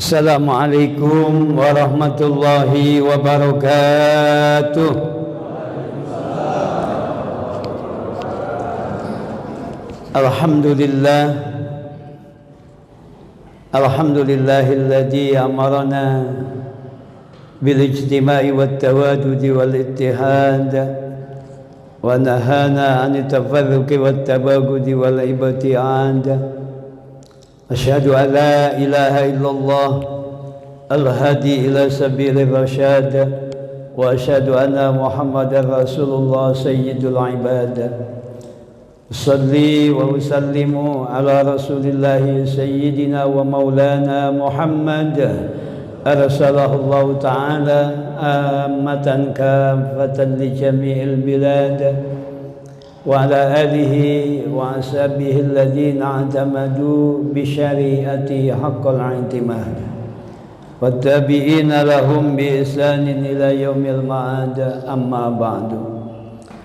Assalamualaikum warahmatullahi wabarakatuh. Alhamdulillahilladzi amarana bil ijtima'i wat tawadudi wal ittihad wa nahana 'anit tafarruqi wat tabagudi wal ibti'ad. Asyhadu an la ilaha illallah al-hadi ila sabilir rasyad wa asyhadu anna Muhammadar Rasulullah sayyidul ibad. Salli wa usallimu ala Rasulillah sayyidina wa maulana Muhammad arsalahu Allah ta'ala ammatan kafatan li jami'il bilad wa ala alihi wa ashabihi alladhina i'tamadu bi syari'ati haqqal i'timad wattabi'ina lahum bi ihsanin ila yaumil ma'ad. Amma ba'du.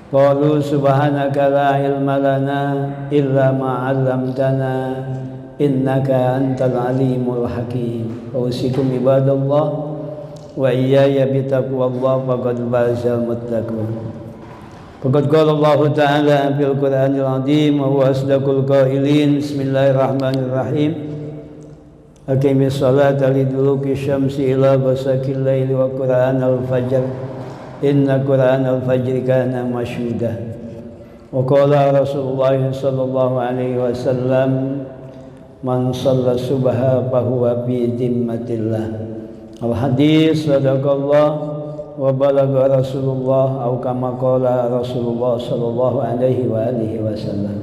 Qalu subhanaka la ilma lana illa ma 'allamtana innaka antal alimul hakim. Usikum ibadallah wa iyaya bi taqwallah faqad fazal muttaqun. Faqad qala Allah ta'ala fil Qur'anil 'azim wa huwa asdaqul qailin. Bismillahirrahmanirrahim. Aqimis salata liduluki syamsi ila ghasaqil laili wa Qur'anal fajr. Inna Qur'anal fajri kana masyhuda. Wa qala Rasulullah sallallahu alaihi wasallam man shalla subha fa huwa bi dhimmatillah. Al hadis sadaqallah wa balagha Rasulullah au kama qala Rasulullah sallallahu alaihi wa alihi wasallam.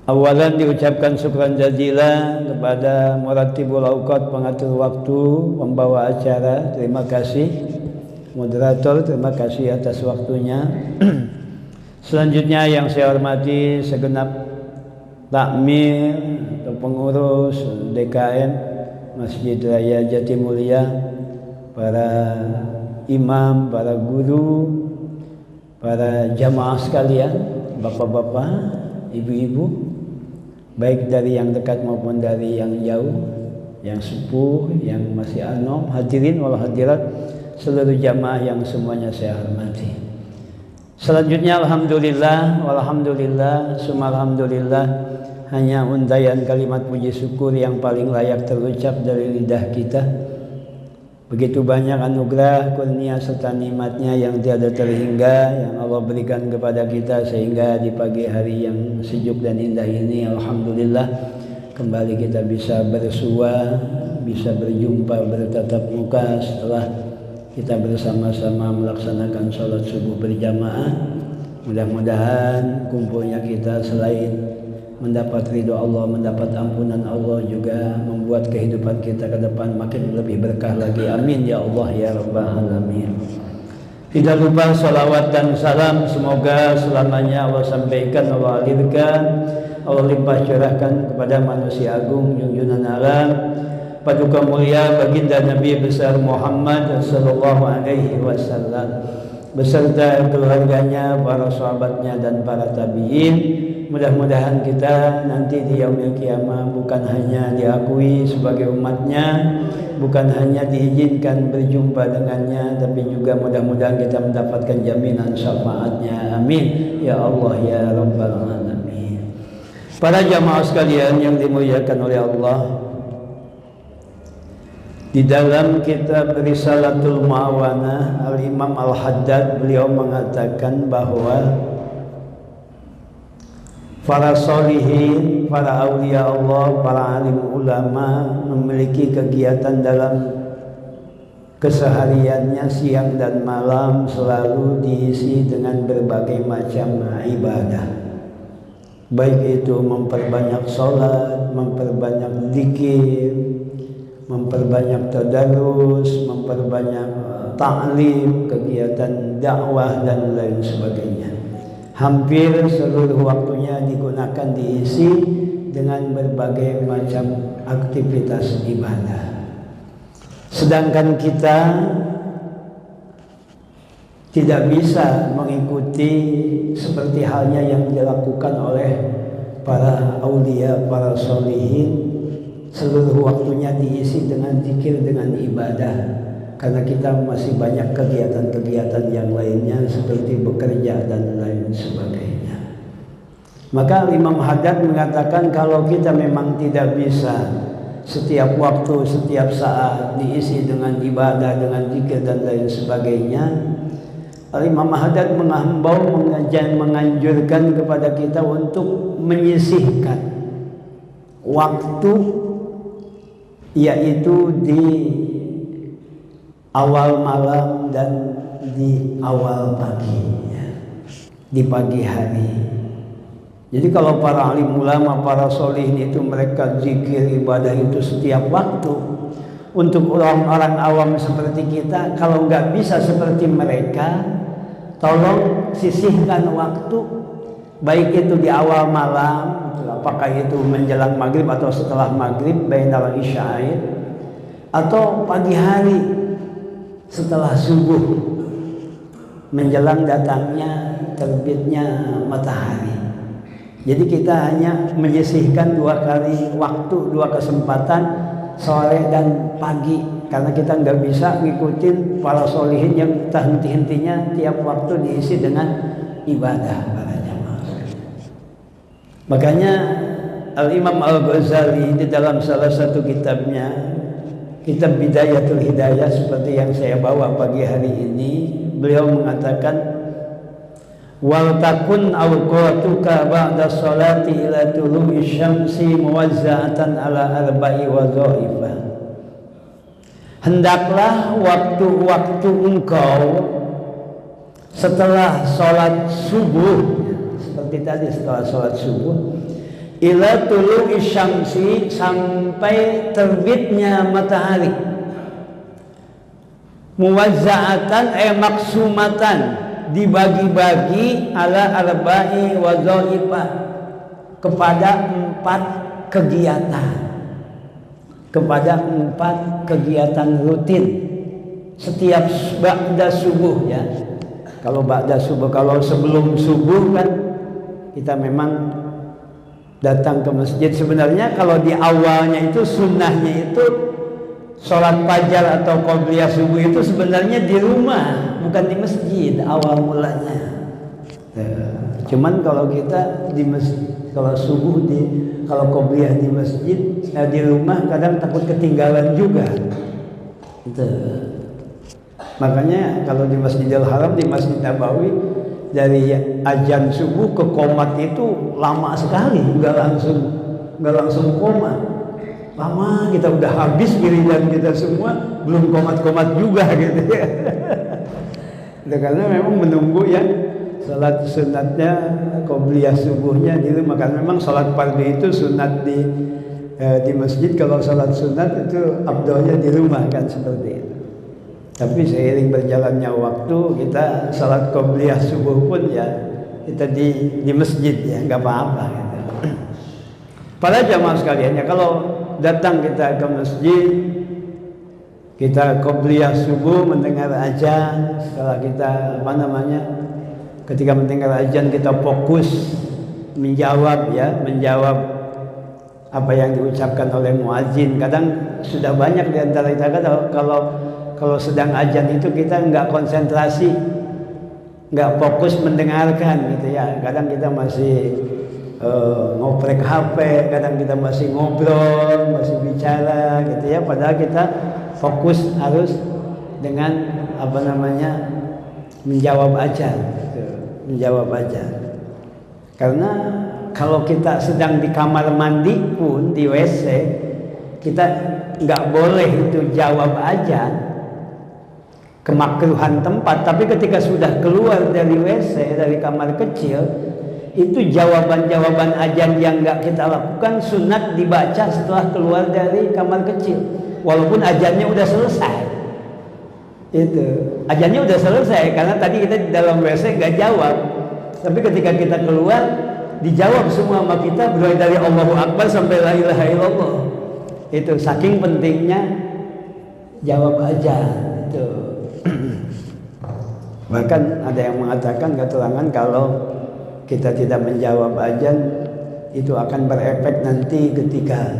Awalan diucapkan syukran jazilan kepada Muratibul Auqat, pengatur waktu, pembawa acara. Terima kasih. Moderator, terima kasih atas waktunya. Selanjutnya yang saya hormati segenap takmir atau pengurus DKM Masjid Raya Jatimulya, para imam, para guru, para jamaah sekalian, bapak-bapak, ibu-ibu, baik dari yang dekat maupun dari yang jauh, yang sepuh, yang masih anom, hadirin wal hadirat, seluruh jamaah yang semuanya saya hormati. Selanjutnya alhamdulillah, walhamdulillah, summa alhamdulillah, hanya untayan kalimat puji syukur yang paling layak terucap dari lidah kita. Begitu banyak anugerah, kurnia serta nikmatnya yang tiada terhingga yang Allah berikan kepada kita, sehingga di pagi hari yang sejuk dan indah ini alhamdulillah kembali kita bisa bersua, bisa berjumpa, bertatap muka setelah kita bersama-sama melaksanakan sholat subuh berjamaah. Mudah-mudahan kumpulnya kita selain mendapat ridho Allah, mendapat ampunan Allah, juga membuat kehidupan kita ke depan makin lebih berkah lagi. Amin ya Allah ya Rabbal Alamin. Tidak lupa salawat dan salam semoga selamanya Allah sampaikan, Allah alirkan, Allah limpah curahkan kepada manusia agung junjungan alam, paduka mulia baginda Nabi besar Muhammad sallallahu alaihi wasallam beserta keluarganya, para sahabatnya dan para tabi'in. Mudah-mudahan kita nanti di yaumil qiyamah bukan hanya diakui sebagai umatnya, bukan hanya diizinkan berjumpa dengannya, tapi juga mudah-mudahan kita mendapatkan jaminan syafaatnya. Amin ya Allah ya Rabbal Alamin. Para jamaah sekalian yang dimuliakan oleh Allah, di dalam kitab Risalatul Mu'awanah Al-Imam Al-Haddad beliau mengatakan bahwa para solihin, para awliya Allah, para alim ulama memiliki kegiatan dalam kesehariannya siang dan malam selalu diisi dengan berbagai macam ibadah. Baik itu memperbanyak sholat, memperbanyak zikir, memperbanyak tadarus, memperbanyak ta'lim, kegiatan dakwah dan lain sebagainya. Hampir seluruh waktunya digunakan diisi dengan berbagai macam aktivitas ibadah. Sedangkan kita tidak bisa mengikuti seperti halnya yang dilakukan oleh para aulia, para solihin, seluruh waktunya diisi dengan zikir, dengan ibadah, karena kita masih banyak kegiatan-kegiatan yang lainnya seperti bekerja dan lain sebagainya. Maka Imam Haddad mengatakan kalau kita memang tidak bisa setiap waktu, setiap saat diisi dengan ibadah, dengan zikir dan lain sebagainya, Imam Haddad menghimbau, menganjurkan kepada kita untuk menyisihkan waktu, yaitu di awal malam dan di awal pagi, di pagi hari. Jadi kalau para alim ulama, para solihin itu mereka zikir ibadah itu setiap waktu. Untuk orang-orang awam seperti kita, kalau nggak bisa seperti mereka, tolong sisihkan waktu, baik itu di awal malam, apakah itu menjelang maghrib atau setelah maghrib, bainal isya'in, atau pagi hari setelah subuh, menjelang datangnya terbitnya matahari. Jadi kita hanya menyisihkan 2 kali waktu, 2 kesempatan, sore dan pagi, karena kita nggak bisa ngikutin para solihin yang tak henti-hentinya tiap waktu diisi dengan ibadah para jamaah. Makanya Al-Imam Al-Ghazali di dalam salah satu kitabnya, kitab Bidayatul Hidayah seperti yang saya bawa pagi hari ini, beliau mengatakan, wal takun awqatuka ba'da sholati ila tulu'i syamsi muwazza'atan ala arba'i wadhaifah. Hendaklah waktu-waktu engkau setelah sholat subuh, seperti tadi setelah sholat subuh, ila tulu'i syamsi, sampai terbitnya matahari, muwazza'atan maksumatan, dibagi-bagi ala arba'i wadhaifah, kepada 4 kegiatan, kepada 4 kegiatan rutin setiap ba'da subuh, ya. Kalau ba'da subuh, kalau sebelum subuh kan kita memang datang ke masjid. Sebenarnya kalau di awalnya itu sunnahnya itu sholat fajar atau qobliyah subuh itu sebenarnya di rumah, bukan di masjid awal mulanya. Cuman kalau kita di masjid, kalau subuh kalau qobliyah di masjid, di rumah kadang takut ketinggalan juga. Itu. Makanya kalau di Masjidil Haram, di Masjid Nabawi, dari azan subuh ke qomat itu lama sekali, nggak langsung qomat. Lama, kita udah habis wiridan kita semua, belum komat-komat juga gitu ya. Karena memang menunggu ya salat sunatnya, qobliyah subuhnya di rumah. Karena memang salat fardu itu sunat di masjid, kalau salat sunat itu afdalnya di rumah kan, seperti itu. Tapi seiring berjalannya waktu, kita salat qobliyah subuh pun ya kita di masjid, ya nggak apa-apa gitu. Para jamaah sekalian, ya kalau datang kita ke masjid, kita qobliyah subuh, mendengar azan, setelah kita ketika mendengar azan kita fokus menjawab apa yang diucapkan oleh muadzin. Kadang sudah banyak di antara kita kalau sedang azan itu kita nggak konsentrasi, nggak fokus mendengarkan gitu ya. Kadang kita masih ngoprek HP, kadang kita masih ngobrol, masih bicara gitu ya, padahal kita fokus harus dengan menjawab azan gitu, menjawab azan. Karena kalau kita sedang di kamar mandi pun, di WC, kita nggak boleh itu jawab azan, kemakruhan tempat. Tapi ketika sudah keluar dari WC, dari kamar kecil, itu jawaban-jawaban azan yang nggak kita lakukan sunat dibaca setelah keluar dari kamar kecil, walaupun azannya udah selesai. Itu azannya udah selesai karena tadi kita di dalam WC nggak jawab, tapi ketika kita keluar dijawab semua sama kita, mulai dari Allahu Akbar sampai la ilaha illallah. Itu saking pentingnya jawab azan itu. Bahkan ada yang mengatakan keterangan kalau kita tidak menjawab azan itu akan berefek nanti ketika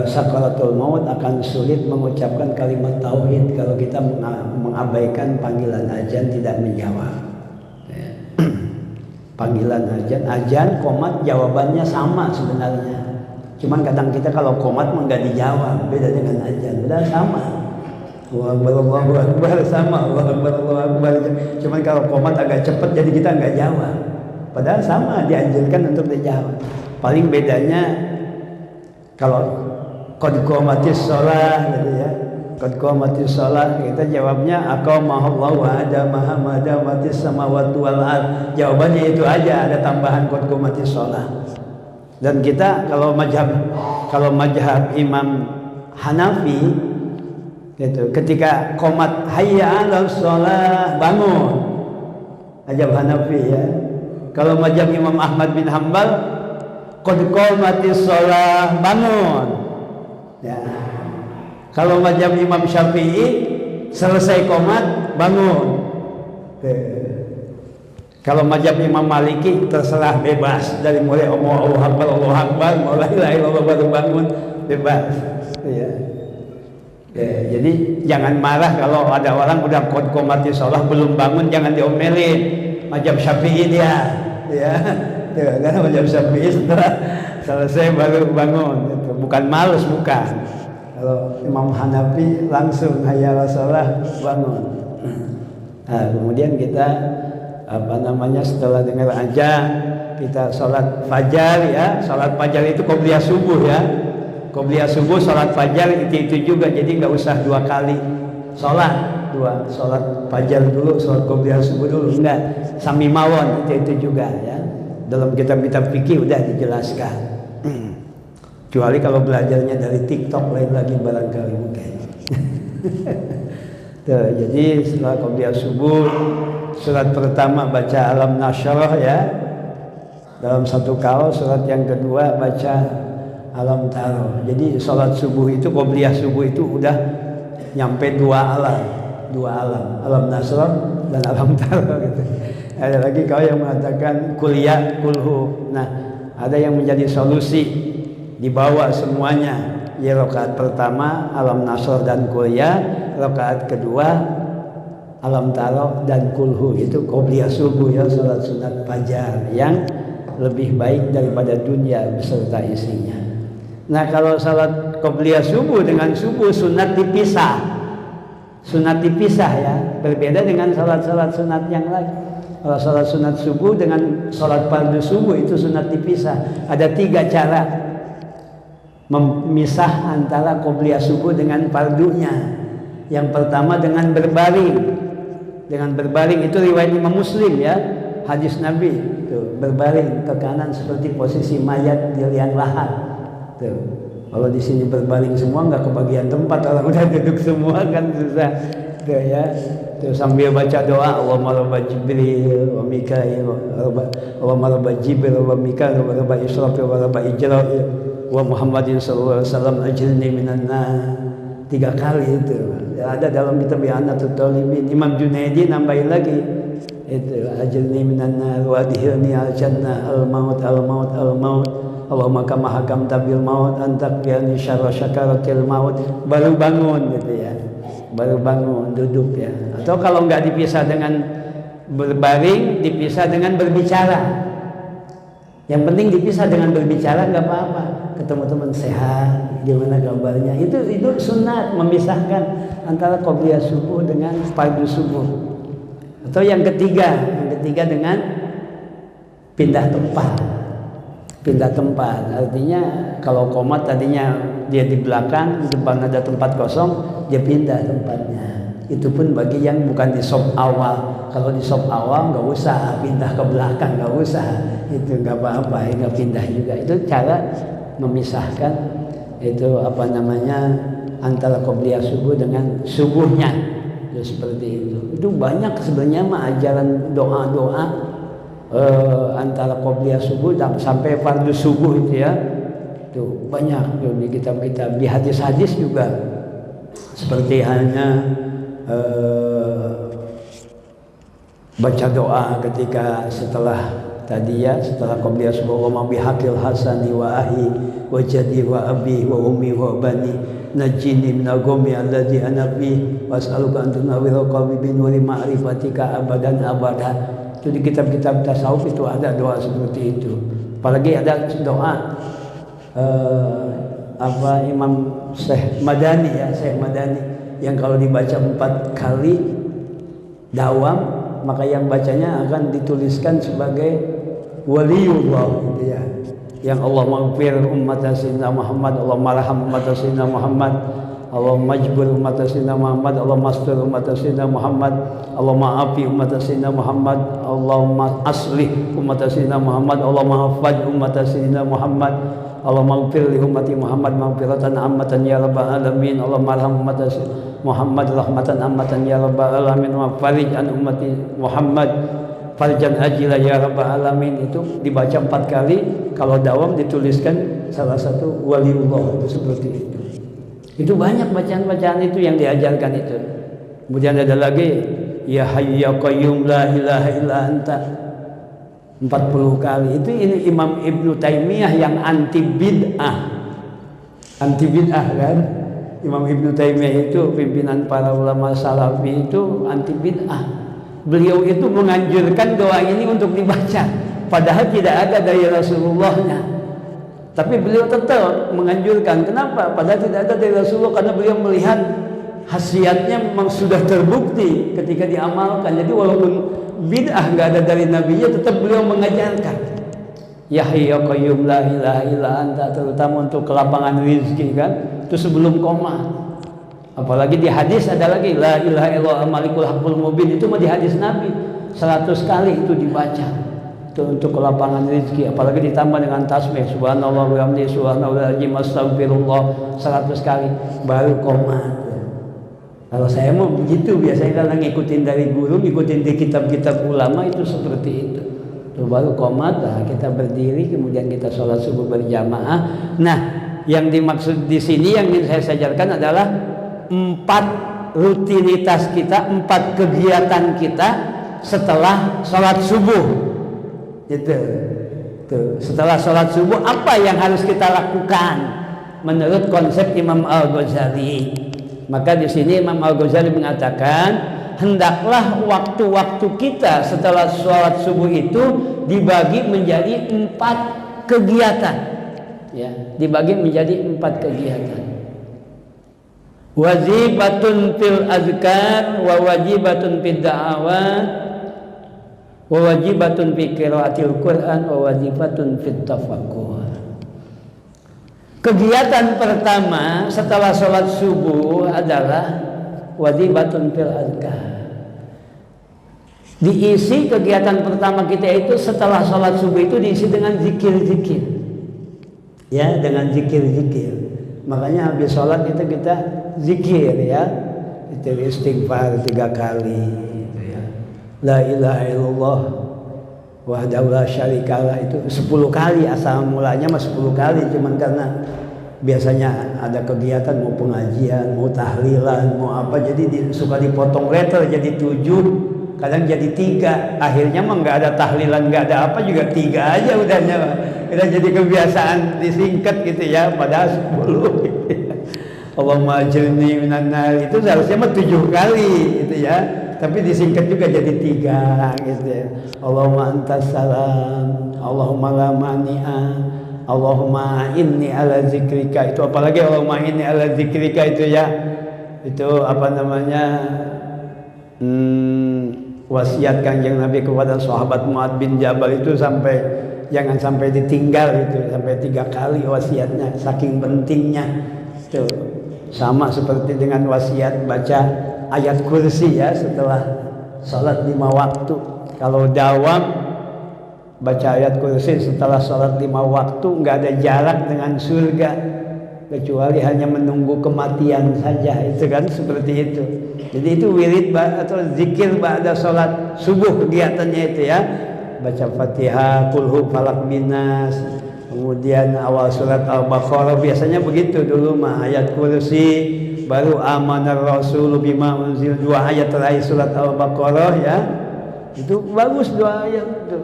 sakaratul maut akan sulit mengucapkan kalimat tauhid kalau kita mengabaikan panggilan azan, tidak menjawab. Panggilan azan, qomat jawabannya sama sebenarnya. Cuman kadang kita kalau qomat enggak dijawab, beda dengan azan. Padahal sama. Allahu Akbar sama, Allahu Akbar. Cuman kalau qomat agak cepat jadi kita enggak jawab. Padahal sama, dianjurkan untuk dijawab. Paling bedanya kalau qad qamatis shalah gitu ya. Qad qamatis shalah kita jawabnya aqamahallahu wa adamaha madamatis samawati wal ard. Jawabannya itu aja, ada tambahan qad qamatis shalah. Dan kita kalau mazhab Imam Hanafi gitu, ketika qomat hayya 'alas shalah bangun. Mazhab Hanafi ya. Kalau mazhab Imam Ahmad bin Hambal qad qamatis shalah bangun. Ya. Kalau mazhab Imam Syafi'i selesai qomat bangun. Kalau mazhab Imam Maliki terserah, bebas dari mulai Allahu Akbar mulai la ilaha illallah baru bangun, bebas. Ya. Ya, jadi jangan marah kalau ada orang udah qad qamatis shalah belum bangun, jangan diomelin. Mazhab Syafi'i dia, ya. Karena mazhab Syafi'i setelah selesai baru bangun, itu bukan malas, bukan. Kalau Imam Hanafi langsung hayya 'alas shalah bangun. Nah, kemudian kita setelah dengar azan kita sholat fajar ya. Sholat fajar itu qobliyah subuh ya. Qobliyah subuh, sholat fajar itu juga, jadi nggak usah dua kali sholat. Sholat fajar dulu, sholat qobliyah subuh dulu, enggak, sami mawon itu juga ya. Dalam kitab-kitab fikih udah dijelaskan. Kecuali kalau belajarnya dari TikTok lain lagi barangkali mungkin. Tuh, jadi setelah qobliyah subuh, surat pertama baca Alam Nashrah ya, dalam satu kaos. Surat yang kedua baca Alam Taroh. Jadi sholat subuh itu, qobliyah subuh itu udah nyampe dua alam, Alam Nashrah dan Alam Taroh gitu. Ada lagi kau yang mengatakan kuliah kulhu. Nah, ada yang menjadi solusi dibawa semuanya. Ya, rakaat pertama Alam Nashrah dan kuliah, rakaat kedua Alam Taroh dan kulhu. Itu qobliyah subuh ya, salat sunat fajar yang lebih baik daripada dunia beserta isinya. Nah, kalau salat qobliyah subuh dengan subuh sunat dipisah. Sunat dipisah ya, berbeda dengan salat-salat sunat yang lain. Kalau salat sunat subuh dengan salat fardu subuh itu sunat dipisah. Ada 3 cara memisah antara qobliyah subuh dengan fardunya. Yang pertama dengan berbaring. Dengan berbaring itu riwayat Imam Muslim ya, hadis Nabi tuh, berbaring ke kanan seperti posisi mayat di liang lahat. Tuh, kalau di sini berbaring semua nggak kebagian tempat, orang udah duduk semua kan susah. Tuh ya, tuh sambil baca doa Allahumma rabba Jibril wa Mikail Allahumma rabba Jibril wa Mikail wa rabba Israfil wa rabba Ijrail wa Muhammadin sallallahu alaihi wasallam ajirni minan nar. 3 kali itu ada dalam kitab I'anatul Talibin. Imam Junaidi nambahin lagi itu ajirni minan nar wa adhirni al jannah al maut Allahumma kama hakamta bil maut antakfirni syarra syakaratil maut. Baru bangun gitu ya, baru bangun duduk ya. Atau kalau nggak dipisah dengan berbaring, dipisah dengan berbicara. Yang penting dipisah dengan berbicara, nggak apa-apa. Ketemu teman sehat, gimana kabarnya? Itu sunat, memisahkan antara qobliyah subuh dengan fardu subuh. Atau yang ketiga dengan pindah tempat. Pindah tempat artinya kalau qomat tadinya dia di belakang, di depan ada tempat kosong, dia pindah tempatnya. Itu pun bagi yang bukan di shop awal. Kalau di shop awal nggak usah pindah ke belakang, nggak usah, itu nggak apa-apa, nggak pindah juga. Itu cara memisahkan itu antara qobliyah subuh dengan subuhnya. Itu seperti itu. Itu banyak sebenarnya ajaran doa-doa antara qobliyah subuh sampai fardu subuh itu ya. Itu banyak tuh di kitab-kitab, di hadis-hadis juga. Seperti hanya baca doa ketika setelah tadi ya, setelah qabliyah subuh wa bihaqil hasani wa ahi wa jadi wa abi wa ummi wa bani najini minal ghammi alladzi ana fi was'aluka an tunawwira qalbi bi nuri ma'rifatika abadan abada. Itu di kitab-kitab tasawuf itu ada doa seperti itu. Apalagi ada doa Imam Syekh Madani ya, Syekh Madani yang kalau dibaca 4 kali dawam maka yang bacanya akan dituliskan sebagai waliullah gitu ya. Yang Allah maghfir ummat sayyidina Muhammad, Allah marham ummat sayyidina Muhammad, Allah majbur ummat sayyidina Muhammad, Allah mastur ummat sayyidina Muhammad, Allah maafi ummat sayyidina Muhammad, Allah aslih ummat sayyidina Muhammad, Allah mahfaz ummat sayyidina Muhammad, Allah maghfir li ummati Muhammad maghfiratan ammatan ya rabbal alamin, Allah marham ummat Muhammad rahmatan ammatan ya rabbal alamin, wa farij an ummati Muhammad farjan ajila ya rabbal alamin. Itu dibaca 4 kali, kalau dawam dituliskan salah satu waliullah itu seperti itu. Itu banyak bacaan-bacaan itu yang diajarkan itu. Kemudian ada lagi ya hayyu ya qayyum la ilaha illa anta 40 kali. Itu ini Imam Ibnu Taimiyah yang anti bid'ah. Anti bid'ah kan? Imam Ibnu Taimiyah itu pimpinan para ulama salafi itu anti bid'ah. Beliau itu menganjurkan doa ini untuk dibaca, padahal tidak ada dari Rasulullahnya. Tapi beliau tetap menganjurkan. Kenapa? Padahal tidak ada dari Rasulullah, karena beliau melihat khasiatnya memang sudah terbukti ketika diamalkan. Jadi walaupun bid'ah nggak ada dari nabinya, tetap beliau mengajarkan. Ya hayyu ya qayyum la ilaha illa anta, terutama untuk kelapangan rezeki kan, itu sebelum koma. Apalagi di hadis ada lagi la ilaha illallah malikul haqqul mubin, itu mah di hadis Nabi 100 kali itu dibaca. Itu untuk kelapangan rezeki, apalagi ditambah dengan tasbih subhanallah wa bihamdihi subhanallahil astagfirullah 100 kali baru qomat. Kalau saya mau begitu, biasanya kalau ngikutin dari guru, ngikutin di kitab-kitab ulama itu seperti itu. Itu baru qomat, nah kita berdiri kemudian kita sholat subuh berjamaah. Nah, yang dimaksud di sini yang ingin saya sajarkan adalah 4 rutinitas kita, 4 kegiatan kita setelah sholat subuh. Gitu. Tuh, setelah sholat subuh apa yang harus kita lakukan menurut konsep Imam Al-Ghazali? Maka di sini Imam Al-Ghazali mengatakan hendaklah waktu-waktu kita setelah sholat subuh itu dibagi menjadi 4 kegiatan. Ya, dibagi menjadi 4 kegiatan. Wajibatun fil azkar wa wajibatun fid da'awat wa wajibatun fi qiraatil Qur'an wa wajibatun fit tafakkur. Kegiatan pertama setelah sholat subuh adalah wajibatun fil azkar. Diisi kegiatan pertama kita itu setelah sholat subuh itu diisi dengan zikir-zikir. Ya, dengan zikir-zikir. Makanya habis sholat itu kita zikir ya, itu istighfar 3 kali gitu ya. La ilaha illallah wahdahu la syarikalah itu 10 kali, asal mulanya mah 10 kali, cuman karena biasanya ada kegiatan mau pengajian, mau tahlilan, mau apa, jadi suka dipotong letter jadi 7, kadang jadi 3, akhirnya mah nggak ada tahlilan, nggak ada apa juga 3 aja udahnya. Udah jadi kebiasaan disingkat gitu ya, padahal 10 gitu ya. Allahumma ajirni minan nar itu seharusnya mah 7 kali gitu ya, tapi disingkat juga jadi 3 gitu ya. Allahumma antas salam, Allahumma la mani'a, Allahumma inni ala zikrika. Itu apalagi Allahumma inni ala zikrika itu ya, itu apa namanya, wasiat Kanjeng Nabi kepada sahabat Mu'adz bin Jabal itu jangan sampai ditinggal itu, sampai 3 kali wasiatnya, saking pentingnya. Itu sama seperti dengan wasiat baca ayat kursi ya setelah sholat 5 waktu. Kalau dawam baca ayat kursi setelah sholat 5 waktu, nggak ada jarak dengan surga kecuali hanya menunggu kematian saja, itu kan seperti itu. Jadi itu wirid atau zikir ba'da sholat subuh kegiatannya itu ya. Baca Fatihah, Qul Falaq Binas, kemudian awal surat Al-Baqarah, biasanya begitu dulu mah, ayat kursi, baru amanar rasulu bima unzil, 2 ayat terakhir surat Al-Baqarah ya. Itu bagus 2 ayat itu.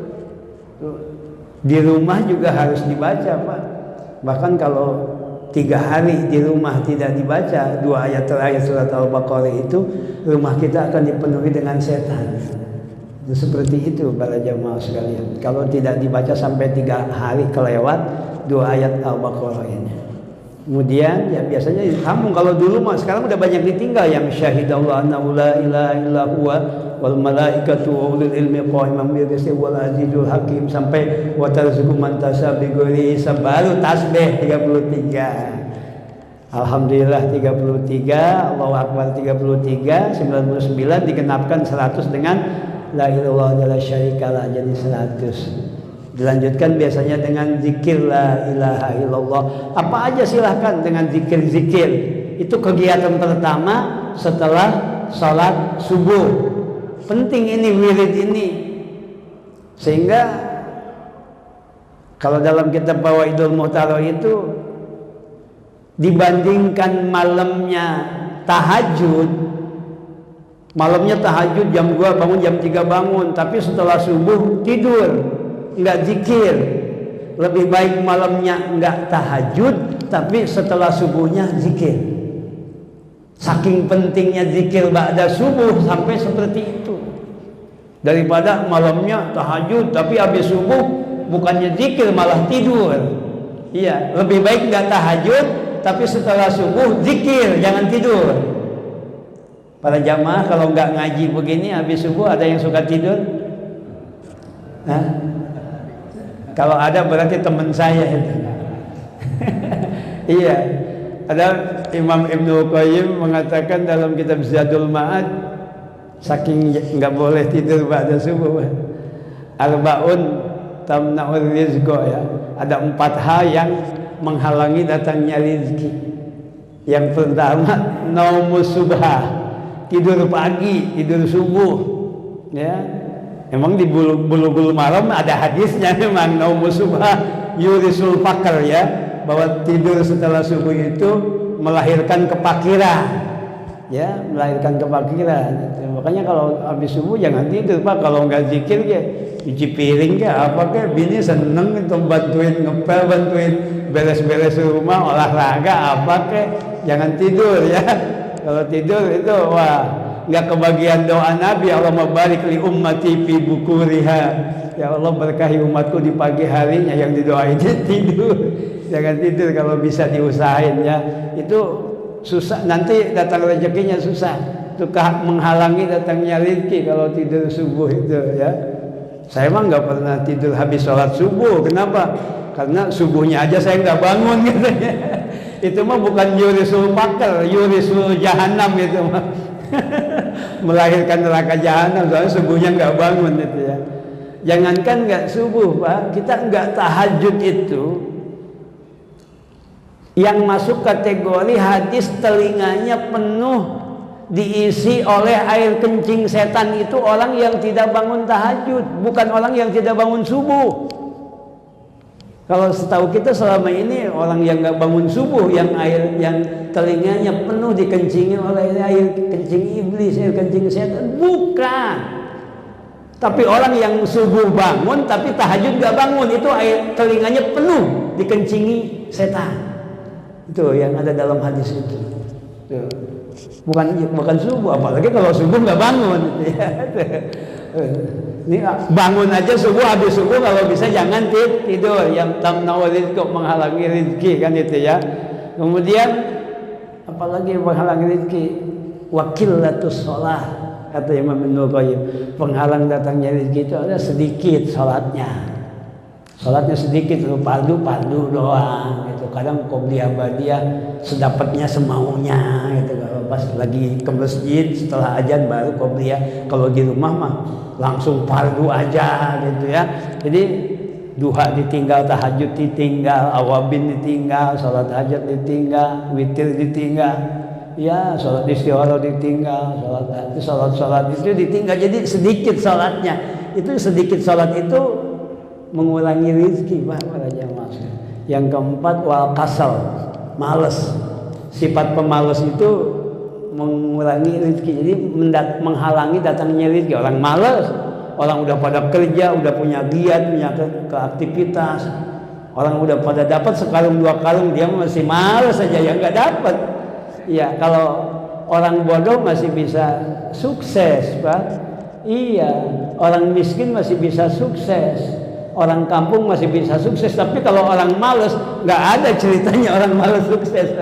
Di rumah juga harus dibaca, Pak. Bahkan kalau 3 hari di rumah tidak dibaca 2 ayat terakhir surat Al-Baqarah itu, rumah kita akan dipenuhi dengan setan. Itu seperti itu para jamaah sekalian. Kalau tidak dibaca sampai 3 hari kelewat 2 ayat Al-Baqarah ini. Kemudian ya biasanya di kampung, kalau dulu mah, sekarang udah banyak ditinggal yang syahidallahu annahu la ilaha illa huwa wal malaikatu wa ulul ilmi qa'iman bil qisti wal azizul hakim sampai wa tarzuqu man tasha bi ghairi hisab, baru tasbih 33. Alhamdulillah 33, Allahu akbar 33, 99 digenapkan 100 dengan la ilaha illallah syarikalah jadi 100. Dilanjutkan biasanya dengan zikir la ilaha illallah. Apa aja silahkan dengan zikir-zikir. Itu kegiatan pertama setelah sholat subuh. Penting ini wirid ini. Sehingga kalau dalam kitab Fawaidul Muhtarar itu dibandingkan malamnya tahajud, malamnya tahajud jam 2 bangun, jam 3 bangun, tapi setelah subuh tidur, enggak zikir. Lebih baik malamnya enggak tahajud, tapi setelah subuhnya zikir. Saking pentingnya zikir ba'da subuh sampai seperti itu. Daripada malamnya tahajud tapi habis subuh bukannya zikir malah tidur. Iya, lebih baik enggak tahajud tapi setelah subuh zikir, jangan tidur. Para jamaah kalau enggak ngaji begini habis subuh ada yang suka tidur? Hah? Kalau ada berarti teman saya itu. Iya. Ada Imam Ibnu Qayyim mengatakan dalam kitab Zadul Ma'ad, saking nggak boleh tidur pada subuh, arbaun tamna'ur rizqa, ya. Ada 4 hal yang menghalangi datangnya rezeki. Yang pertama, naumus subha, tidur pagi, tidur subuh, ya. Emang di bulu-bulu malam ada hadisnya memang naumus subha yurisul fakr, ya, bahwa tidur setelah subuh itu melahirkan kepakiran, ya, melahirkan kepakiran. Makanya kalau habis subuh jangan tidur, Pak. Kalau nggak zikir ya cuci piring ya apa kayak bini seneng itu bantuin ngepel, bantuin beres-beres rumah, olahraga apa kayak, jangan tidur ya. Kalau tidur itu wah, nggak kebagian doa Nabi, Allahumma barik li ummati fi bukuriha, ya Allah berkahi umatku di pagi harinya, yang didoain tidur. Jangan tidur, kalau bisa diusahain ya. Itu susah, nanti datang rezekinya susah. Itu menghalangi datangnya rezeki kalau tidur subuh itu ya. Saya emang nggak pernah tidur habis sholat subuh. Kenapa? Karena subuhnya aja saya nggak bangun katanya. Itu mah bukan yurisul fakir, yurisul jahanam itu mah. Melahirkan neraka jahanam, soalnya subuhnya nggak bangun itu ya. Jangankan nggak subuh, Pak, kita nggak tahajud itu yang masuk kategori hadis telinganya penuh diisi oleh air kencing setan, itu orang yang tidak bangun tahajud, bukan orang yang tidak bangun subuh. Kalau setahu kita selama ini orang yang nggak bangun subuh, yang telinganya penuh dikencingi oleh air kencing iblis, air kencing setan, bukan. Tapi orang yang subuh bangun tapi tahajud nggak bangun, itu air telinganya penuh dikencingi setan. Itu yang ada dalam hadis itu. Tuh. Bukan subuh, apalagi kalau subuh nggak bangun. Ini bangun aja subuh, habis subuh kalau bisa jangan tidur, yang tamna'u rizqa, menghalangi rezeki kan itu ya. Kemudian apalagi menghalangi rezeki, wakilatus sholah, kata Imam Ibnu Qayyim, penghalang datangnya rezeki itu ada sedikit sholatnya. Sholatnya sedikit, fardu doang gitu. Kadang qobliyah ba'diyah sedapatnya semaunya gitu. Kalau pas lagi ke masjid setelah azan baru qobliyah. Kalau di rumah mah langsung fardu aja gitu ya. Jadi duha ditinggal, tahajud ditinggal, awabin ditinggal, sholat hajat ditinggal, witir ditinggal, ya, sholat istikharah ditinggal, sholat itu ditinggal. Jadi sedikit sholatnya. Itu sedikit sholat itu mengurangi rezeki, Pak, para jamaah. Yang keempat, wal kasal, malas. Sifat pemalas itu mengurangi rezeki, jadi menghalangi datangnya rezeki. Orang malas, orang udah pada kerja, udah punya giat, punya keaktivitas. Orang udah pada dapat sekarung dua karung, dia masih malas saja yang nggak dapat. Ya, kalau orang bodoh masih bisa sukses, Pak. Iya, orang miskin masih bisa sukses, orang kampung masih bisa sukses. Tapi kalau orang malas, nggak ada ceritanya orang malas sukses.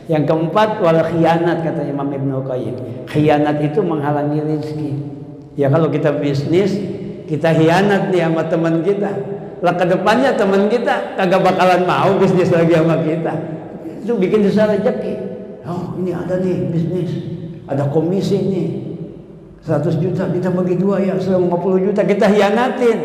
Yang keempat, wal khianat, kata Imam Ibnu Qayyim. Khianat itu menghalangi rezeki. Ya kalau kita bisnis, kita khianat nih sama teman kita. Lah kedepannya teman kita kagak bakalan mau bisnis lagi sama kita. Itu bikin susah rezeki. Oh, ini ada nih bisnis, ada komisi nih 100 juta, kita bagi dua ya, 50 juta kita hianatin,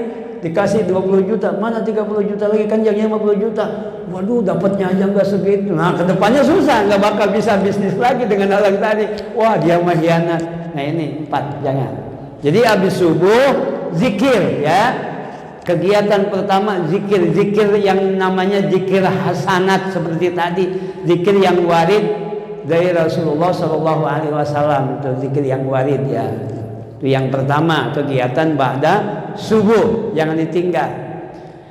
dikasih 20 juta, mana 30 juta lagi, kan jangan 50 juta. Waduh, dapatnya aja nggak segitu. Nah kedepannya susah, nggak bakal bisa bisnis lagi dengan hal yang tadi. Wah, dia mah hianat. Nah ini 4, jangan. Jadi habis subuh zikir ya. Kegiatan pertama zikir yang namanya zikir hasanat seperti tadi, zikir yang warid dari Rasulullah Shallallahu Alaihi Wasallam, itu zikir yang warid ya. Itu yang pertama, kegiatan ba'da subuh, jangan ditinggal.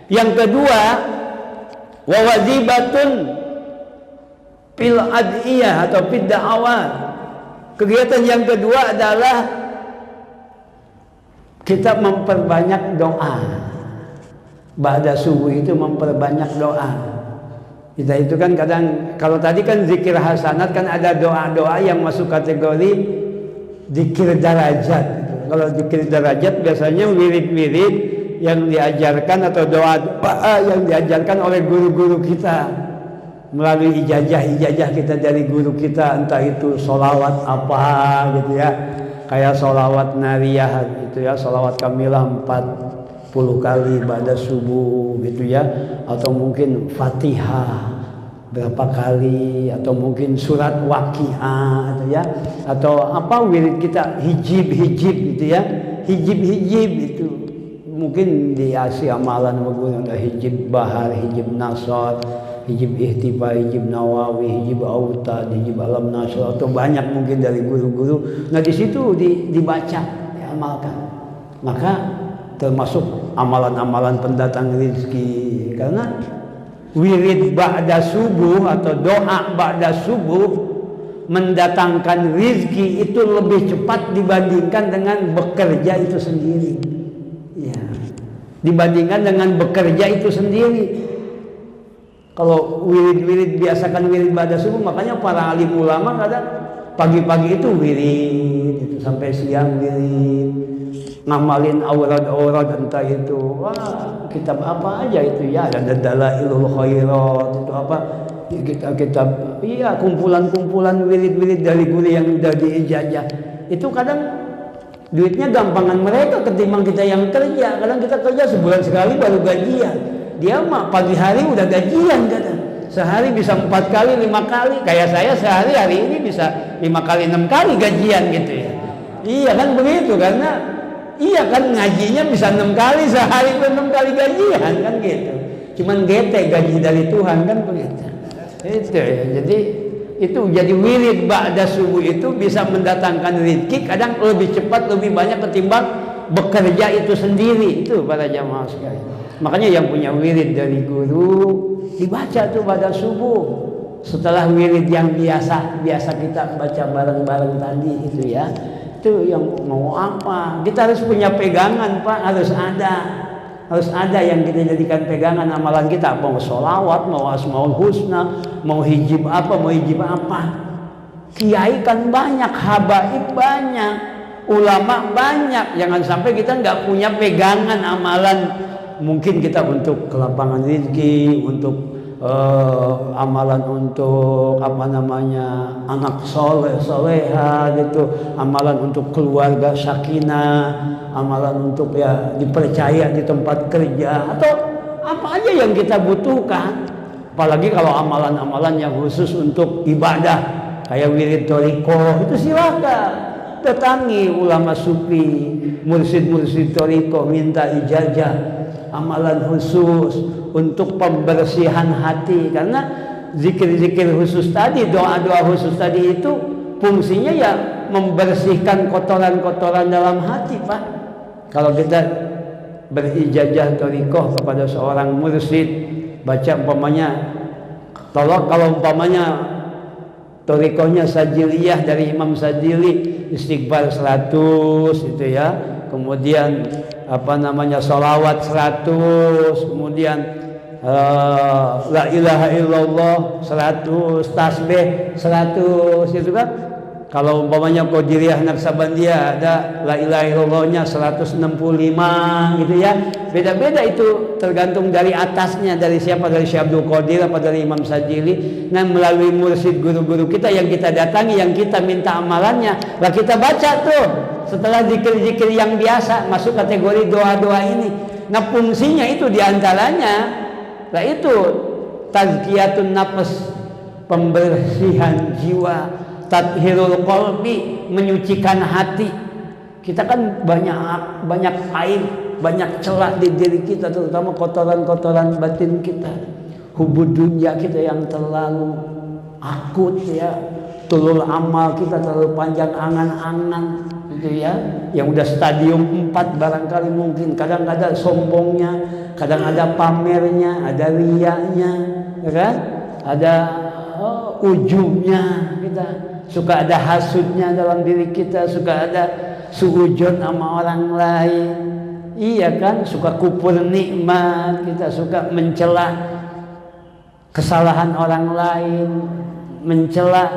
Yang kedua, wawajibatun fil adiyah atau fid da'awat. Kegiatan yang kedua adalah kita memperbanyak doa. Ba'da subuh itu memperbanyak doa. Kita itu kan kadang, kalau tadi kan zikir hasanat, kan ada doa-doa yang masuk kategori zikir darajat. Kalau zikir darajat biasanya wirid-wirid yang diajarkan atau doa-doa yang diajarkan oleh guru-guru kita melalui ijazah kita dari guru kita, entah itu sholawat apa gitu ya, kayak sholawat nariyah gitu ya, sholawat kamilah 40 kali pada subuh gitu ya, atau mungkin Fatihah berapa kali, atau mungkin surat Waqiah gitu ya, atau apa wirid kita hijib gitu ya, hijib itu mungkin diasi amalan menggunakan hijib bahar, hijib nasr, hijib ihtifa, hijib nawawi, hijib autad, hijib alam nasr, atau banyak mungkin dari guru-guru. Nah di situ dibaca, diamalkan. Maka termasuk amalan-amalan pendatang rezeki, karena wirid ba'da subuh atau doa ba'da subuh mendatangkan rezeki itu lebih cepat dibandingkan dengan bekerja itu sendiri ya, dibandingkan dengan bekerja itu sendiri. Kalau wirid-wirid, biasakan wirid ba'da subuh, makanya para alim ulama kadang pagi-pagi itu wirid itu sampai siang wirid, ngamalin aurad-aurad, entah itu kitab apa aja itu ya, ada Dalailul Khairat itu apa kitab iya, kumpulan-kumpulan wirid-wirid dari guru yang udah diijazah. Itu kadang duitnya gampangan mereka ketimbang kita yang kerja. Kadang kita kerja sebulan sekali baru gajian, dia mah pagi hari udah gajian kadang, sehari bisa 4 kali 5 kali. Kayak saya sehari hari ini bisa 5 kali 6 kali gajian gitu ya. Iya kan begitu, karena iya kan ngajinya bisa 6 kali sehari, 6 kali gajian kan gitu. Cuman gete gaji dari Tuhan kan begitu. Itu ya. Jadi itu jadi wirid ba'da subuh itu bisa mendatangkan rezeki kadang lebih cepat, lebih banyak ketimbang bekerja itu sendiri. Itu para jamaah sekalian. Makanya yang punya wirid dari guru dibaca tuh pada subuh. Setelah wirid yang biasa kita baca bareng-bareng tadi itu ya. Itu yang mau apa, kita harus punya pegangan Pak, harus ada yang kita jadikan pegangan amalan kita, mau sholawat, mau asmaul husna, mau hijib apa, kiai kan banyak, habaib banyak, ulama banyak. Jangan sampai kita nggak punya pegangan amalan. Mungkin kita untuk kelapangan rezeki, untuk amalan untuk apa namanya anak soleha gitu, amalan untuk keluarga sakinah, amalan untuk ya dipercaya di tempat kerja, atau apa aja yang kita butuhkan. Apalagi kalau amalan-amalan yang khusus untuk ibadah kayak wirid thariqah, itu silakan datangi ulama sufi, mursyid thariqah, minta ijazah amalan khusus untuk pembersihan hati. Karena zikir-zikir khusus tadi, doa-doa khusus tadi itu fungsinya ya membersihkan kotoran-kotoran dalam hati Pak. Kalau kita berijazah thariqah kepada seorang mursyid, baca umpamanya, kalau umpamanya thariqahnya Sajiliyah dari Imam Sajili, istighfar 100 itu ya, kemudian sholawat 100, kemudian la ilaha illallah 100, tasbih 100 itu kan. Kalau umpamanya Qadiriyah Naksabandiyah ada la ilaha illallahnya 165 gitu ya. Beda-beda itu tergantung dari atasnya, dari siapa, dari Syekh Abdul Qadir apa dari Imam Sajili. Nah, melalui mursyid guru-guru kita yang kita datangi, yang kita minta amalannya, lah kita baca tuh setelah zikir-zikir yang biasa masuk kategori doa-doa ini. Nah, fungsinya itu diantaranya lah itu tazkiyatun nafs, pembersihan jiwa, tathirul qalbi, menyucikan hati. Kita kan banyak aib, banyak celah di diri kita, terutama kotoran-kotoran batin kita. Hubud dunya kita yang terlalu akut ya, tulul amal kita terlalu panjang angan-angan gitu ya, yang udah stadium 4 barangkali mungkin. Kadang ada sombongnya, kadang ada pamernya, ada riyanya ya kan, ada ujubnya, kita suka ada hasudnya dalam diri kita, suka ada suudzon sama orang lain, iya kan, suka kufur nikmat, kita suka mencela kesalahan orang lain, mencela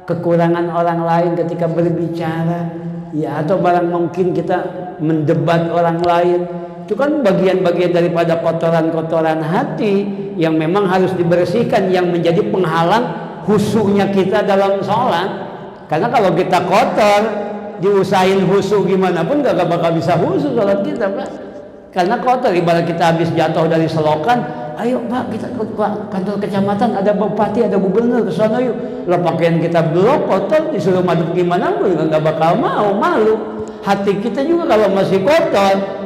kekurangan orang lain ketika berbicara ya, atau barang mungkin kita mendebat orang lain. Itu kan bagian-bagian daripada kotoran-kotoran hati yang memang harus dibersihkan, yang menjadi penghalang khusyuknya kita dalam sholat. Karena kalau kita kotor, diusahain khusyuk gimana pun gak bakal bisa khusyuk sholat kita, Pak. Karena kotor, ibarat kita habis jatuh dari selokan, ayo Pak, kita ke kantor kecamatan, ada bupati, ada gubernur, ke sana yuk. Lah pakaian kita belum kotor, disuruh madep gimana pun gak bakal mau, malu. Hati kita juga kalau masih kotor,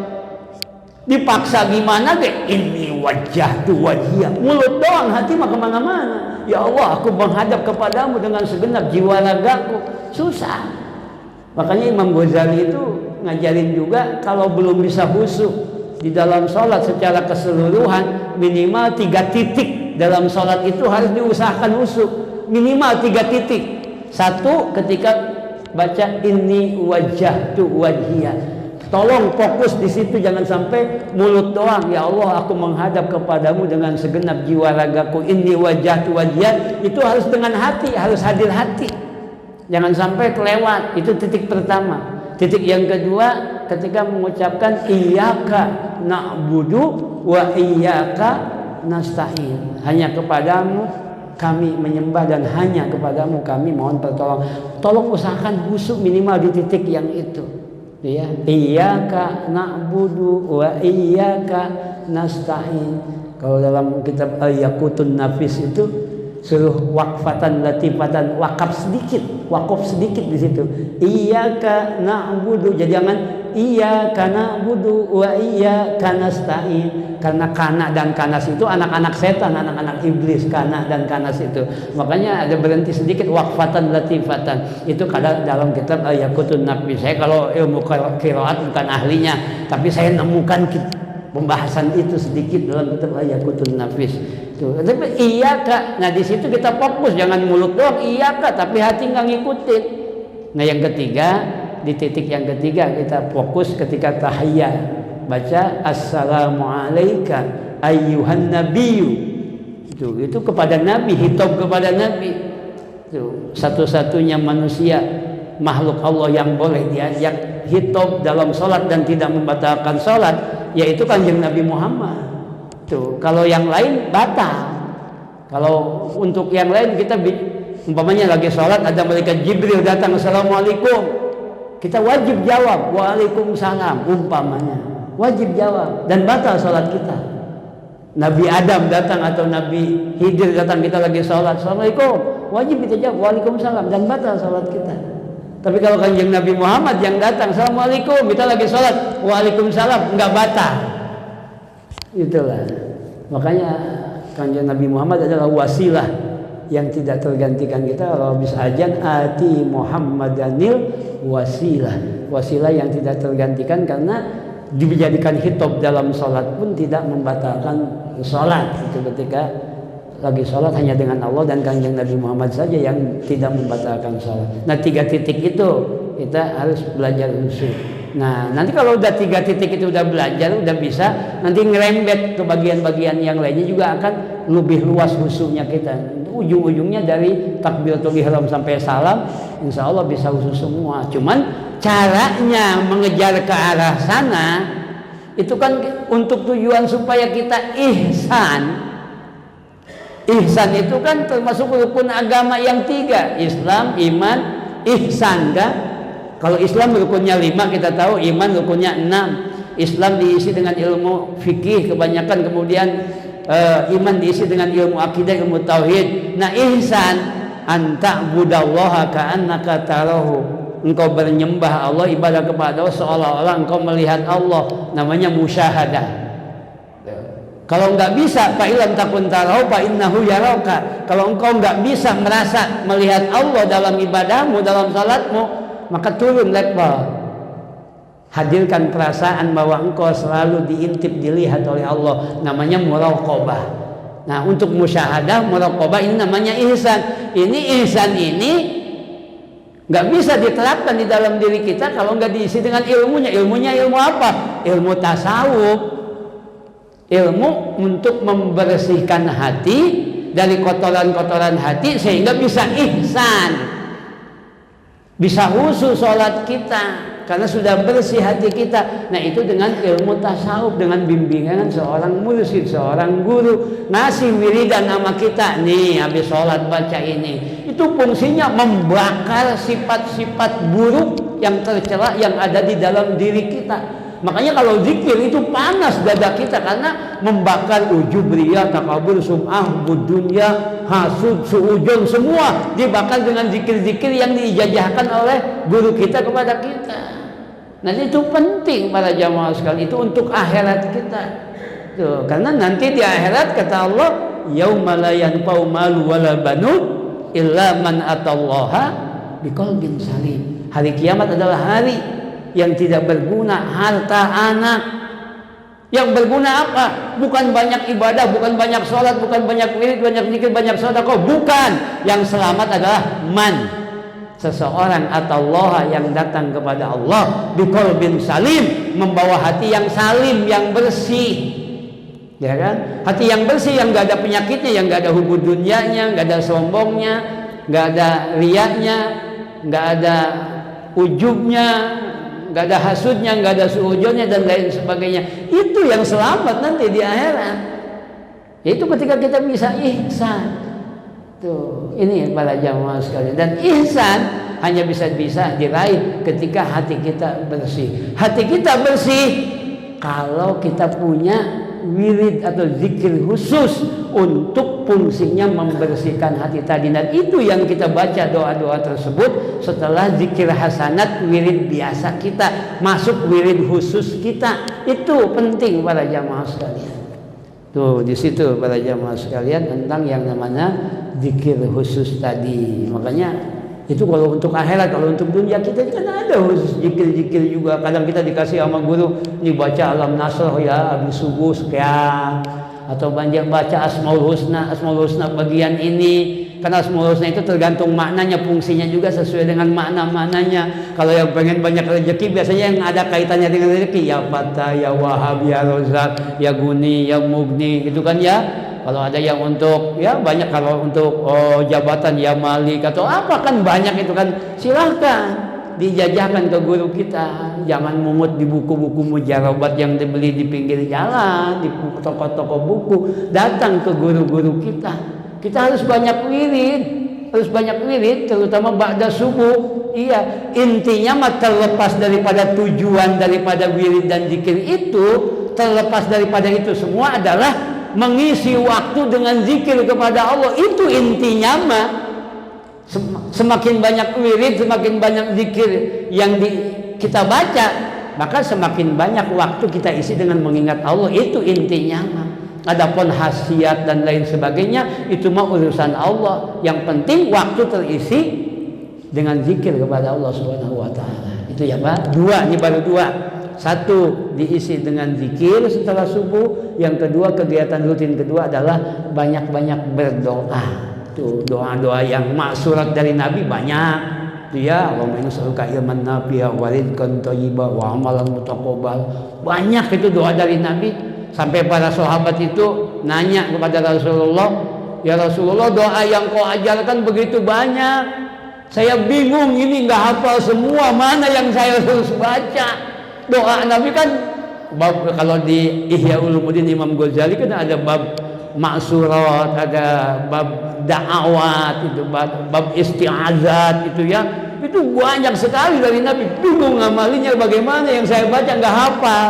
dipaksa gimana deh, ini wajah tu wajah, mulut doang, hati mah kemana-mana. Ya Allah, aku menghadap kepadamu dengan segenap jiwa ragaku, susah. Makanya Imam Ghazali itu ngajarin juga, kalau belum bisa khusyuk di dalam sholat secara keseluruhan, minimal 3 titik dalam sholat itu harus diusahakan khusyuk, minimal 3 titik. 1, ketika baca ini wajah tu wajah, tolong fokus di situ, jangan sampai mulut doang. Ya Allah, aku menghadap kepadamu dengan segenap jiwa ragaku. Inni wajhatu wajhiya, itu harus dengan hati, harus hadir hati. Jangan sampai kelewat. Itu titik pertama. Titik yang kedua, ketika mengucapkan iyyaka na'budu wa iyyaka nasta'in. Hanya kepadamu kami menyembah dan hanya kepadamu kami mohon pertolongan. Tolong usahakan khusyuk minimal di titik yang itu. Ya, iyyaka na'budu wa iyyaka nasta'in. Kalau dalam kitab Al-Yaqutun Nafis itu suruh waqfatan latifatan, wakaf sedikit di situ. Iyyaka na'budu, jadi jangan iyyaka na'budu wa iyyaka nasta'in. Karena kana dan kanas itu anak-anak setan, anak-anak iblis, kana dan kanas itu. Makanya ada berhenti sedikit, waqfatan latifatan. Itu kadang dalam kitab Al-Yaqutun Nafis. Saya kalau ilmu qiraat bukan ahlinya, tapi saya nemukan pembahasan itu sedikit dalam kitab Al-Yaqutun Nafis. Tuh. Tapi iyyaka, nah di situ kita fokus, jangan mulut doang iyyaka tapi hati nggak ngikutin. Nah yang ketiga, di titik yang ketiga kita fokus ketika tahiyyat. Baca assalamu alayka ayyuhan nabiyyu. Itu kepada Nabi, hitab kepada Nabi. Itu satu-satunya manusia makhluk Allah yang boleh diajak hitab dalam salat dan tidak membatalkan salat, yaitu Kanjeng Nabi Muhammad. Tuh, kalau yang lain batal. Kalau untuk yang lain kita umpamanya lagi salat ada malaikat Jibril datang, assalamualaikum. Kita wajib jawab waalaikumsalam umpamanya. Wajib jawab dan batal sholat kita. Nabi Adam datang atau Nabi Khidir datang, kita lagi sholat, assalamualaikum, wajib kita jawab waalaikumsalam dan batal sholat kita. Tapi kalau Kanjeng Nabi Muhammad yang datang, assalamualaikum, kita lagi sholat, waalaikumsalam, enggak batal. Itulah makanya Kanjeng Nabi Muhammad adalah wasilah yang tidak tergantikan kita. Kalau habis ajan ati Muhammadanil wasilah, wasilah yang tidak tergantikan, karena dijadikan khitab dalam sholat pun tidak membatalkan sholat. Itu ketika lagi sholat hanya dengan Allah dan Kanjeng Nabi Muhammad saja yang tidak membatalkan sholat. Nah 3 titik itu kita harus belajar khusyuk. Nah nanti kalau udah 3 titik itu udah belajar, udah bisa, nanti ngerembet ke bagian-bagian yang lainnya juga akan lebih luas khusyuknya kita. Ujung-ujungnya dari takbiratul ihram sampai salam, insya Allah bisa khusyuk semua. Cuman caranya mengejar ke arah sana itu kan untuk tujuan supaya kita ihsan. Ihsan itu kan termasuk rukun agama yang 3, Islam, iman, ihsan kan? Kalau Islam rukunnya 5 kita tahu, iman rukunnya 6. Islam diisi dengan ilmu fikih kebanyakan, kemudian iman diisi dengan ilmu akidah, ilmu tauhid. Nah ihsan anta budallaha ka'annaka tarahu, engkau bernyembah Allah, ibadah kepada Allah seolah-olah engkau melihat Allah, namanya musyahadah. Kalau enggak bisa fa ilam takun tarahu fa innahu yaraka, kalau engkau enggak bisa merasa melihat Allah dalam ibadahmu, dalam salatmu, maka turun level, hadirkan perasaan bahwa engkau selalu diintip, dilihat oleh Allah, namanya muraqabah. Nah untuk musyahadah, muraqabah ini namanya ihsan. Ini ihsan ini nggak bisa diterapkan di dalam diri kita kalau nggak diisi dengan ilmunya. Ilmunya ilmu apa? Ilmu tasawuf, ilmu untuk membersihkan hati dari kotoran-kotoran hati sehingga bisa ihsan, bisa khusyuk sholat kita karena sudah bersih hati kita. Nah itu dengan ilmu tasawuf, dengan bimbingan seorang mursyid, seorang guru, ngasih wiridan sama kita. Nih habis sholat baca ini. Itu fungsinya membakar sifat-sifat buruk yang tercela yang ada di dalam diri kita. Makanya kalau zikir itu panas dada kita karena membakar ujub, riya, takabur, sum'ah, budunya, hasud, suujon, semua dibakar dengan zikir-zikir yang diijazahkan oleh guru kita kepada kita. Nah itu penting para jamaah sekalian, itu untuk akhirat kita. Tuh, karena nanti di akhirat kata Allah, yauma la yanfa'u malu wala banun illa man atallaha biqalbin salim. Hari kiamat adalah hari yang tidak berguna harta anak. Yang berguna apa? Bukan banyak ibadah, bukan banyak sholat, bukan banyak wirid, banyak zikir, banyak sedekah, bukan. Yang selamat adalah man, seseorang atau Allah yang datang kepada Allah biqalbin salim, membawa hati yang salim, yang bersih. Ya kan? Hati yang bersih, yang gak ada penyakitnya, yang gak ada hubud dunyanya, gak ada sombongnya, gak ada riyanya, gak ada ujubnya, nggak ada hasudnya, nggak ada suujonnya dan lain sebagainya. Itu yang selamat nanti di akhirat. Yaitu ketika kita bisa ihsan. Tuh, ini para jamaah sekalian. Dan ihsan hanya bisa diraih ketika hati kita bersih. Hati kita bersih kalau kita punya wirid atau zikir khusus untuk fungsinya membersihkan hati tadi. Dan itu yang kita baca doa-doa tersebut setelah zikir hasanat, wirid biasa kita masuk wirid khusus kita. Itu penting para jamaah sekalian. Tuh di situ para jamaah sekalian tentang yang namanya zikir khusus tadi. Makanya itu kalau untuk akhirat. Kalau untuk dunia kita kan ada khusus zikir-zikir juga. Kadang kita dikasih sama guru, ini baca alam nasr ya habis subuh sekian, atau banyak baca asmaul husna bagian ini. Karena asmaul husna itu tergantung maknanya, fungsinya juga sesuai dengan makna-maknanya. Kalau yang pengen banyak rezeki biasanya yang ada kaitannya dengan rezeki, ya Fatah, ya Wahab, ya Rozak, ya Guni, ya Mugni, gitu kan ya. Kalau ada yang untuk ya banyak, kalau untuk jabatan ya Malik atau apa kan banyak itu kan, silahkan dijajahkan ke guru kita. Jangan mungut di buku-buku mujarabat yang dibeli di pinggir jalan, di toko-toko buku. Datang ke guru-guru kita. Kita harus banyak wirid, terutama ba'da subuh. Iya, intinya mah terlepas daripada tujuan daripada wirid dan zikir itu, terlepas daripada itu semua adalah mengisi waktu dengan zikir kepada Allah. Itu intinya mah. Semakin banyak wirid, semakin banyak zikir yang kita baca, maka semakin banyak waktu kita isi dengan mengingat Allah. Itu intinya mah. Adapun khasiat dan lain sebagainya itu mah urusan Allah. Yang penting waktu terisi dengan zikir kepada Allah Subhanahu wa taala. Itu ya Pak. Dua, ini baru dua. satu diisi dengan zikir setelah subuh, yang kedua kegiatan rutin kedua adalah banyak-banyak berdoa. Tuh doa-doa yang maksurat dari Nabi banyak. Dia Allahumma inni as'aluka ilman nafi'a wa rizqan thayyiban wa amalan mutaqabbal. Banyak itu doa dari Nabi, sampai para sahabat itu nanya kepada Rasulullah, "Ya Rasulullah, doa yang kau ajarkan begitu banyak. Saya bingung, ini enggak hafal semua, mana yang saya harus baca?" Doa Nabi kan bab, kalau di Ihya Ulumuddin Imam Ghazali kan ada bab maksurat, ada bab da'awat, itu bab isti'azat itu ya. Itu banyak sekali dari Nabi. Bingung ngamalinya bagaimana, yang saya baca nggak hafal.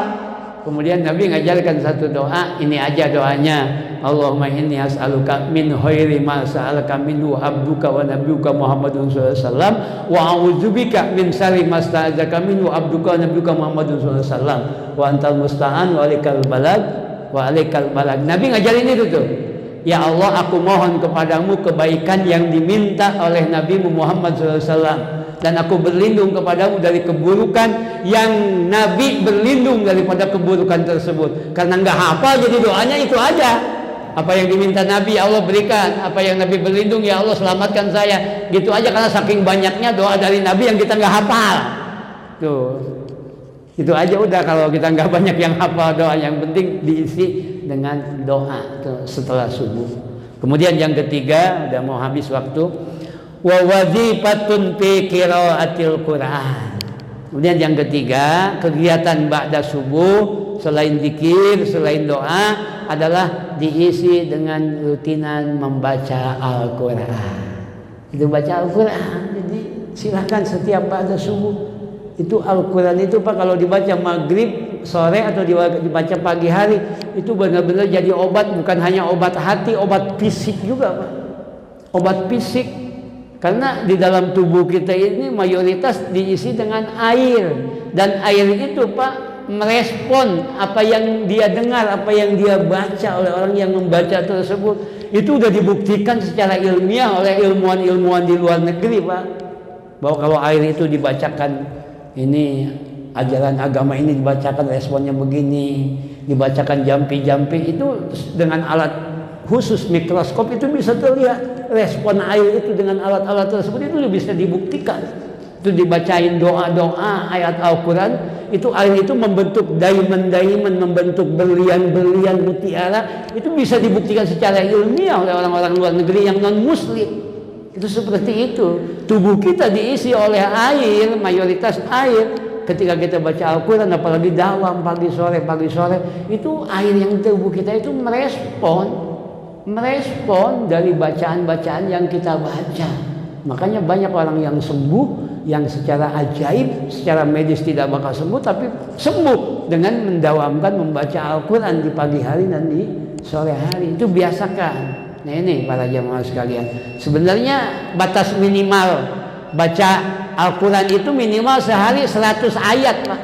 Kemudian Nabi ngajarkan satu doa, ini aja doanya. Allahumma inni as'aluka min khairi ma sa'alaka minhu abduka wa nabiyyuka Muhammadun sallallahu alaihi wasallam wa a'udzubika min syarri ma sta'adzaka minhu abduka wa nabiyyuka Muhammadun sallallahu alaihi wasallam wa antal musta'an wa alaikal balag wa alaikal balag. Nabi ngajarin itu tuh. Ya Allah, aku mohon kepadamu kebaikan yang diminta oleh Nabi Muhammad SAW, dan aku berlindung kepadamu dari keburukan yang Nabi berlindung daripada keburukan tersebut. Karena nggak hafal, jadi doanya itu aja. Apa yang diminta Nabi ya Allah berikan, apa yang Nabi berlindung ya Allah selamatkan saya. Gitu aja, karena saking banyaknya doa dari Nabi yang kita nggak hafal. Tuh, itu aja udah. Kalau kita nggak banyak yang hafal doa, yang penting diisi dengan doa setelah subuh. Kemudian yang ketiga, udah mau habis waktu, wa wazifatun fi qiraatil Quran. Kemudian yang ketiga, kegiatan ba'da subuh selain zikir, selain doa adalah diisi dengan rutinan membaca Al-Quran. Itu baca Al-Quran. Jadi silakan setiap ba'da subuh. Itu Al-Quran itu Pak, kalau dibaca maghrib, sore, atau dibaca pagi hari, itu benar-benar jadi obat. Bukan hanya obat hati, obat fisik juga Pak. Obat fisik. Karena di dalam tubuh kita ini mayoritas diisi dengan air. Dan air itu Pak merespon apa yang dia dengar, apa yang dia baca oleh orang yang membaca tersebut. Itu sudah dibuktikan secara ilmiah oleh ilmuwan-ilmuwan di luar negeri Pak, bahwa kalau air itu dibacakan, ini ajaran agama ini dibacakan responnya begini, dibacakan jampi-jampi, itu dengan alat khusus mikroskop itu bisa terlihat respon air itu dengan alat-alat tersebut. Itu bisa dibuktikan. Itu dibacain doa-doa ayat Al-Quran, itu air itu membentuk diamond-diamond, membentuk berlian-berlian mutiara. Itu bisa dibuktikan secara ilmiah oleh orang-orang luar negeri yang non-muslim. Itu seperti itu. Tubuh kita diisi oleh air, mayoritas air. Ketika kita baca Al-Quran, apalagi dalam pagi sore, itu air yang tubuh kita itu merespon dari bacaan-bacaan yang kita baca. Makanya banyak orang yang sembuh, yang secara ajaib, secara medis tidak bakal sembuh, tapi sembuh dengan mendawamkan membaca Al-Quran di pagi hari dan di sore hari. Itu biasakan. Nah ini para jamaah sekalian, sebenarnya batas minimal baca Al-Quran itu minimal sehari 100 ayat Pak.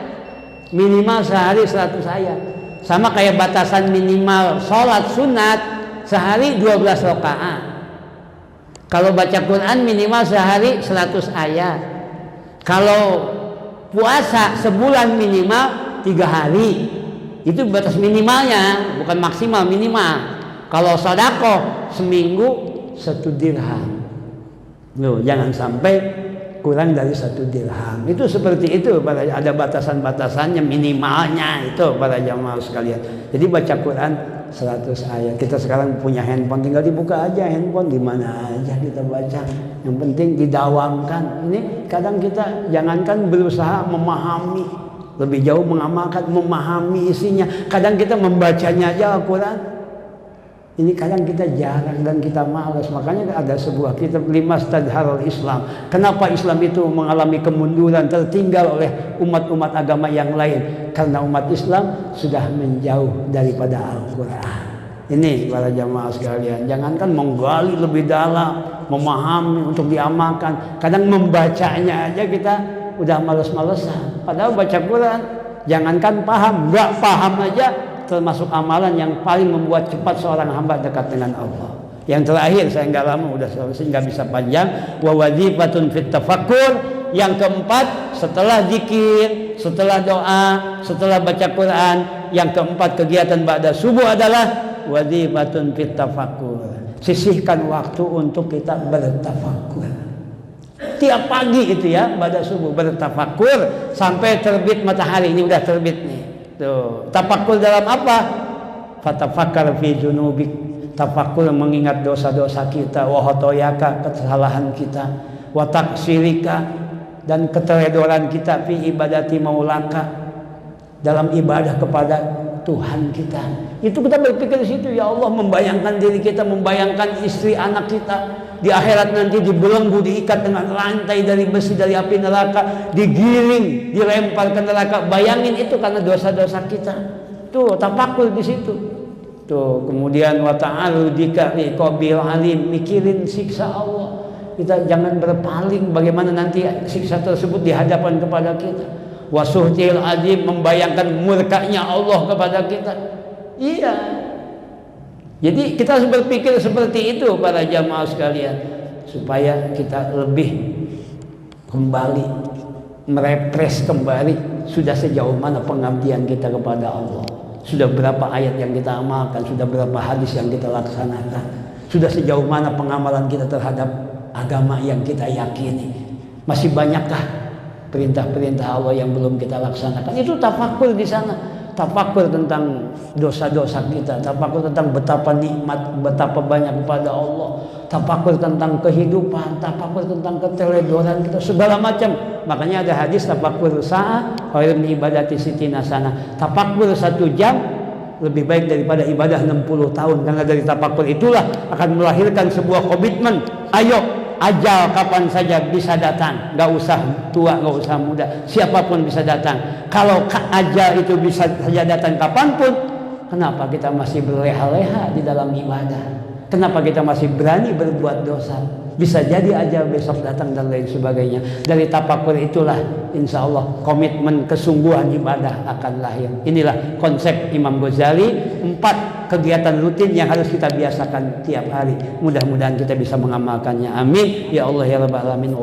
Minimal sehari 100 ayat. Sama kayak batasan minimal sholat sunat sehari 12 rakaat. Kalau baca Quran minimal sehari 100 ayat. Kalau puasa sebulan minimal 3 hari. Itu batas minimalnya, bukan maksimal, minimal. Kalau sedekah seminggu 1 dirham. Loh, jangan sampai kurang dari 1 dirham. Itu seperti itu, ada batasan-batasannya, minimalnya itu para jamaah sekalian. Jadi baca Quran 100 ayat. Kita sekarang punya handphone, tinggal dibuka aja handphone, di mana aja kita baca. Yang penting didawamkan. Ini kadang kita jangankan berusaha memahami, lebih jauh mengamalkan, memahami isinya. Kadang kita membacanya aja Al-Quran. Ini kadang kita jarang dan kita malas. Makanya ada sebuah kitab Limastadharul Islam. Kenapa Islam itu mengalami kemunduran, tertinggal oleh umat-umat agama yang lain? Karena umat Islam sudah menjauh daripada Al-Quran. Ini para jamaah sekalian, jangankan menggali lebih dalam, memahami untuk diamalkan. Kadang membacanya aja kita udah males-malesan. Padahal baca Quran, jangankan paham, nggak paham aja termasuk amalan yang paling membuat cepat seorang hamba dekat dengan Allah. Yang terakhir, saya nggak lama, udah selesai, nggak bisa panjang. Wa wazifatun fit tafakkur. Yang keempat, setelah zikir, setelah doa, setelah baca Quran. Yang keempat kegiatan ba'da subuh adalah wadhifatun fit tafakkur. Sisihkan waktu untuk kita bertafakur. Tiap pagi itu ya, ba'da subuh bertafakur sampai terbit matahari. Ini udah terbit nih. Tuh, tafakur dalam apa? Fatafakkar fi junubik. Tafakur mengingat dosa-dosa kita, wa khotoyaka, kesalahan kita, wa taksirika, dan keteledoran kita fi ibadati maulaka, dalam ibadah kepada Tuhan kita. Itu kita berpikir di situ, ya Allah, membayangkan diri kita, membayangkan istri anak kita di akhirat nanti dibelenggu, diikat dengan rantai dari besi dari api neraka, digiring, dilempar ke neraka. Bayangin itu karena dosa-dosa kita. Tuh, tafakur di situ. Tuh, kemudian wa ta'aludika liqabil alim, mikirin siksa Allah. Kita jangan berpaling bagaimana nanti siksa tersebut di hadapan kepada kita. Wasuhtil azim, membayangkan murkanya Allah kepada kita. Iya. Jadi kita harus berpikir seperti itu para jamaah sekalian, supaya kita lebih kembali merefresh kembali sudah sejauh mana pengabdian kita kepada Allah. Sudah berapa ayat yang kita amalkan, sudah berapa hadis yang kita laksanakan, sudah sejauh mana pengamalan kita terhadap agama yang kita yakini. Masih banyakkah perintah-perintah Allah yang belum kita laksanakan? Itu tafakur di sana. Tafakur tentang dosa-dosa kita, tafakur tentang betapa nikmat, betapa banyak kepada Allah, tafakur tentang kehidupan, tafakur tentang keteledoran kita, segala macam. Makanya ada hadis tafakur sa'ah khairun min ibadati sitina sana. Tafakur 1 jam lebih baik daripada ibadah 60 tahun. Karena dari tafakur itulah akan melahirkan sebuah komitmen. Ayo, ajal kapan saja bisa datang, gak usah tua, gak usah muda, siapapun bisa datang. Kalau ajal itu bisa saja datang kapanpun, kenapa kita masih berleha-leha di dalam ibadah? Kenapa kita masih berani berbuat dosa? Bisa jadi ajal besok datang dan lain sebagainya. Dari tafakur itulah insya Allah komitmen kesungguhan ibadah akan lahir. Inilah konsep Imam Ghazali, 4 kegiatan rutin yang harus kita biasakan tiap hari. Mudah-mudahan kita bisa mengamalkannya. Amin ya Allah ya Rabbal alamin.